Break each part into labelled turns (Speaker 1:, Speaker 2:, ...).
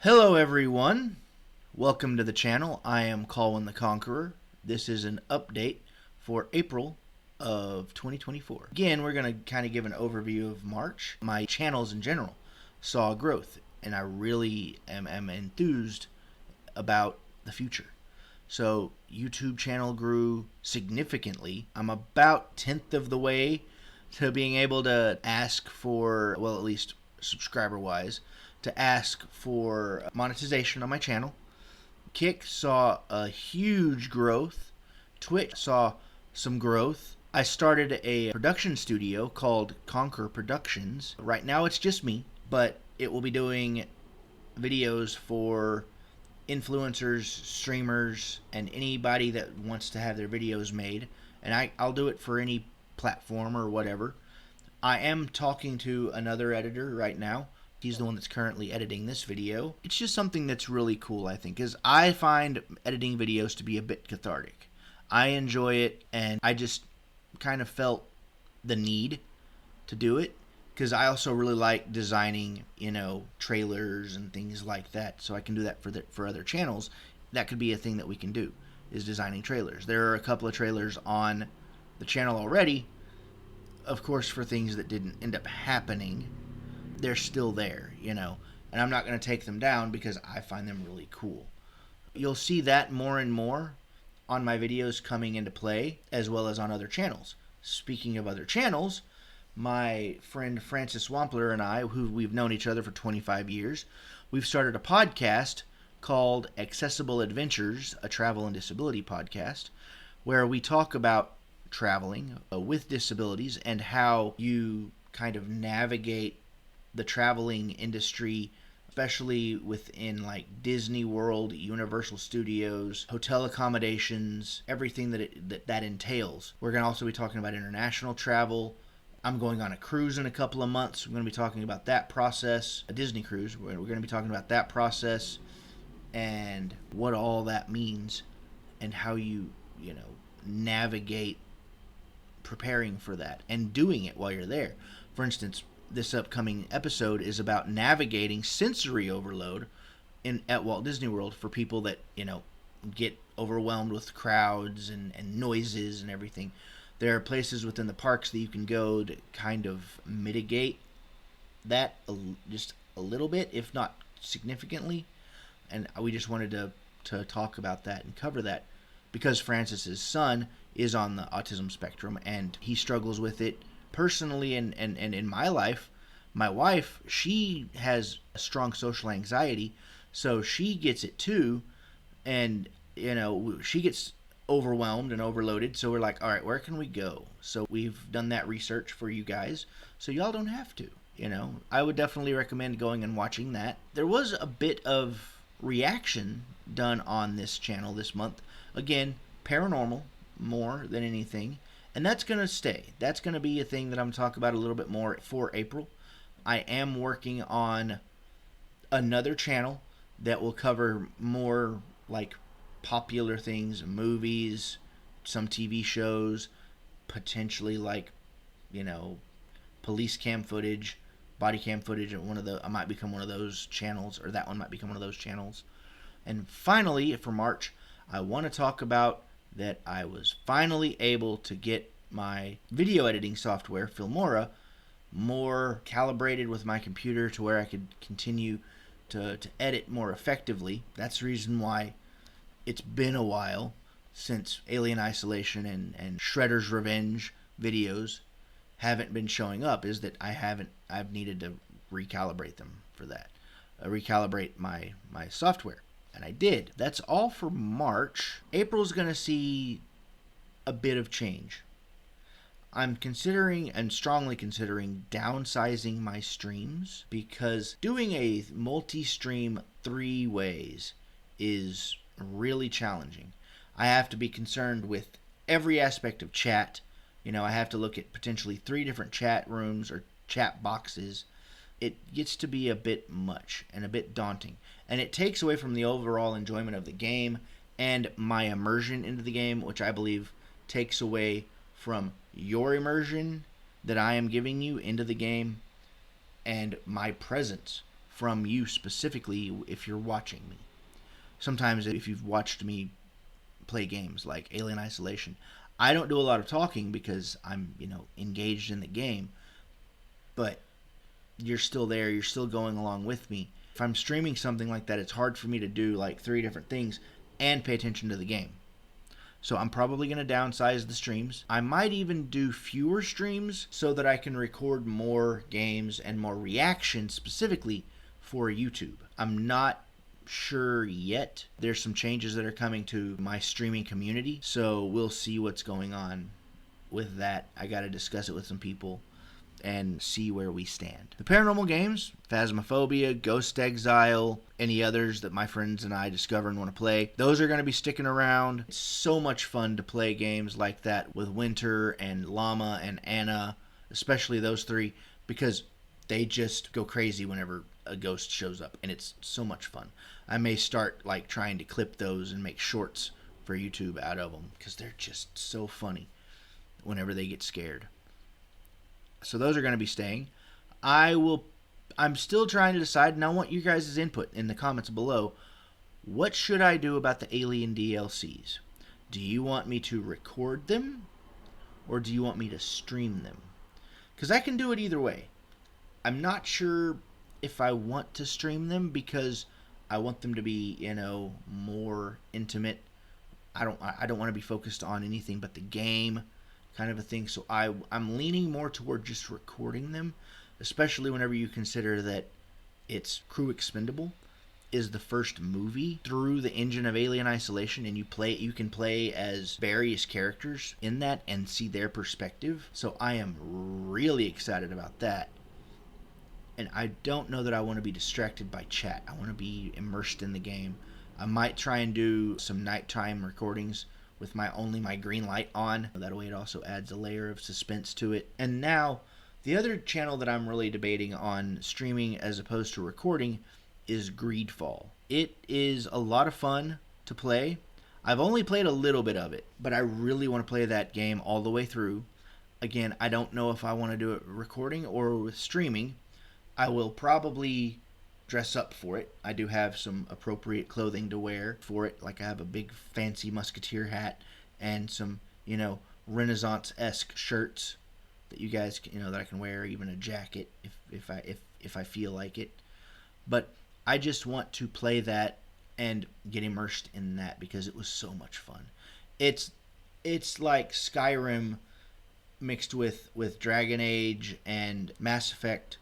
Speaker 1: Hello everyone, welcome to the channel. I am Colin the Conqueror. This is an update for April of 2024. Again, we're going to kind of give an overview of March. My channels in general saw growth, and I really am enthused about the future. So YouTube channel grew significantly. I'm about 10th of the way to being able to ask for, well, at least subscriber wise, to ask for monetization on my channel. Kick saw a huge growth. Twitch saw some growth. I started a production studio called Conquer Productions. Right now it's just me, but it will be doing videos for influencers, streamers, and anybody that wants to have their videos made. And I'll do it for any platform or whatever. I am talking to another editor right now. He's the one that's currently editing this video. It's just something that's really cool, I think, because I find editing videos to be a bit cathartic. I enjoy it, and I just kind of felt the need to do it, because I also really like designing, trailers and things like that, so I can do that for other channels. That could be a thing that we can do, is designing trailers. There are a couple of trailers on the channel already, of course, for things that didn't end up happening. They're still there, and I'm not going to take them down because I find them really cool. You'll see that more and more on my videos coming into play, as well as on other channels. Speaking of other channels, my friend Francis Wampler and I, who we've known each other for 25 years, we've started a podcast called Accessible Adventures, a travel and disability podcast, where we talk about traveling with disabilities and how you kind of navigate the traveling industry, especially within like Disney World, Universal Studios, hotel accommodations, everything that entails. We're going to also be talking about international travel. I'm going on a cruise in a couple of months. We're going to be talking about that process, a Disney cruise. We're going to be talking about that process and what all that means and how you navigate preparing for that and doing it while you're there. For instance, this upcoming episode is about navigating sensory overload at Walt Disney World for people that, get overwhelmed with crowds and noises and everything. There are places within the parks that you can go to kind of mitigate that just a little bit, if not significantly. And we just wanted to talk about that and cover that because Francis's son is on the autism spectrum and he struggles with it personally. And in my life, my wife, she has a strong social anxiety, so she gets it too, and she gets overwhelmed and overloaded. So we're like, all right, where can we go? So we've done that research for you guys, so y'all don't have to. I would definitely recommend going and watching that. There was a bit of reaction done on this channel this month. Again, paranormal more than anything, and that's going to stay. That's going to be a thing that I'm talking about a little bit more for April. I am working on another channel that will cover more like popular things, movies, some TV shows, potentially like, police cam footage, body cam footage, and I might become one of those channels, or that one might become one of those channels. And finally, for March, I want to talk about that I was finally able to get my video editing software, Filmora, more calibrated with my computer to where I could continue to edit more effectively. That's the reason why it's been a while since Alien Isolation and Shredder's Revenge videos haven't been showing up, is that I've needed to recalibrate them for that. Recalibrate my software. And I did. That's all for March. April's going to see a bit of change. I'm considering and strongly considering downsizing my streams because doing a multi-stream 3 ways is really challenging. I have to be concerned with every aspect of chat. I have to look at potentially 3 different chat rooms or chat boxes. It gets to be a bit much and a bit daunting. And it takes away from the overall enjoyment of the game and my immersion into the game, which I believe takes away from your immersion that I am giving you into the game and my presence from you specifically if you're watching me. Sometimes if you've watched me play games like Alien Isolation, I don't do a lot of talking because I'm, engaged in the game, but you're still there, you're still going along with me. If I'm streaming something like that, it's hard for me to do like 3 different things and pay attention to the game. So I'm probably going to downsize the streams. I might even do fewer streams so that I can record more games and more reactions specifically for YouTube. I'm not sure yet. There's some changes that are coming to my streaming community, so we'll see what's going on with that. I got to discuss it with some people and see where we stand. The paranormal games, Phasmophobia, Ghost Exile, any others that my friends and I discover and want to play, those are going to be sticking around. It's so much fun to play games like that with Winter and Llama and Anna, especially those 3, because they just go crazy whenever a ghost shows up, and it's so much fun. I may start like trying to clip those and make shorts for YouTube out of them because they're just so funny whenever they get scared. So those are going to be staying. I'm still trying to decide, and I want you guys' input in the comments below. What should I do about the Alien DLCs? Do you want me to record them, or do you want me to stream them? Because I can do it either way. I'm not sure if I want to stream them because I want them to be, more intimate. I don't want to be focused on anything but the game, kind of a thing. So I'm leaning more toward just recording them, especially whenever you consider that it's Crew Expendable is the first movie through the engine of Alien Isolation, and you can play as various characters in that and see their perspective. So I am really excited about that. And I don't know that I want to be distracted by chat. I want to be immersed in the game. I might try and do some nighttime recordings with my green light on. That way it also adds a layer of suspense to it. And now, the other channel that I'm really debating on streaming as opposed to recording is Greedfall. It is a lot of fun to play. I've only played a little bit of it, but I really want to play that game all the way through. Again, I don't know if I want to do it recording or with streaming. I will probably dress up for it. I do have some appropriate clothing to wear for it. Like I have a big fancy musketeer hat and some, Renaissance-esque shirts that you guys, that I can wear, even a jacket if I feel like it. But I just want to play that and get immersed in that because it was so much fun. It's like Skyrim mixed with Dragon Age and Mass Effect.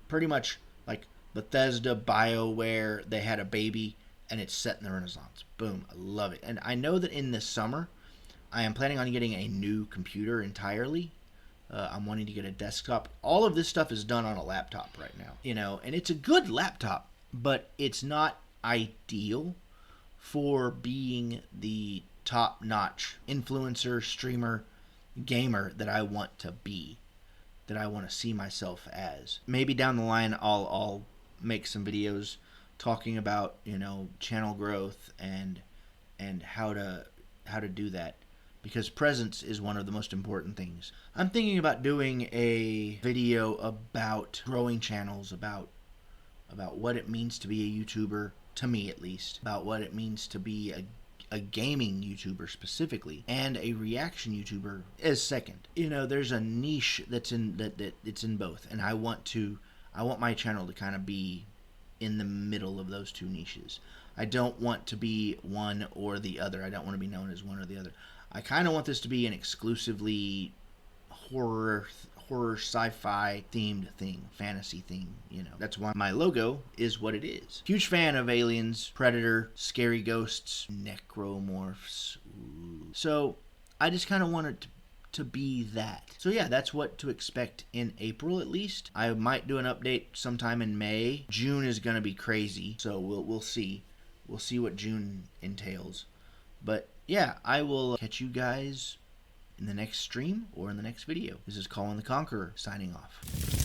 Speaker 1: Pretty much like Bethesda, BioWare, they had a baby, and it's set in the Renaissance. Boom, I love it. And I know that in this summer, I am planning on getting a new computer entirely. I'm wanting to get a desktop. All of this stuff is done on a laptop right now, and it's a good laptop, but it's not ideal for being the top-notch influencer, streamer, gamer that I want to be, that I want to see myself as. Maybe down the line I'll make some videos talking about, channel growth and how to do that, because presence is one of the most important things. I'm thinking about doing a video about growing channels, about what it means to be a YouTuber, to me at least, about what it means to be a gaming YouTuber specifically, and a reaction YouTuber as second. There's a niche that's in that it's in both, and I want my channel to kind of be in the middle of those two niches. I don't want to be one or the other. I don't want to be known as one or the other. I kind of want this to be an exclusively horror sci-fi themed thing, fantasy theme, That's why my logo is what it is. Huge fan of aliens, predator, scary ghosts, necromorphs. Ooh. So I just kind of want it to be that. So yeah, that's what to expect in April at least. I might do an update sometime in May. June is going to be crazy, so we'll see. We'll see what June entails. But yeah, I will catch you guys in the next stream or in the next video. This is Colin the Conqueror signing off.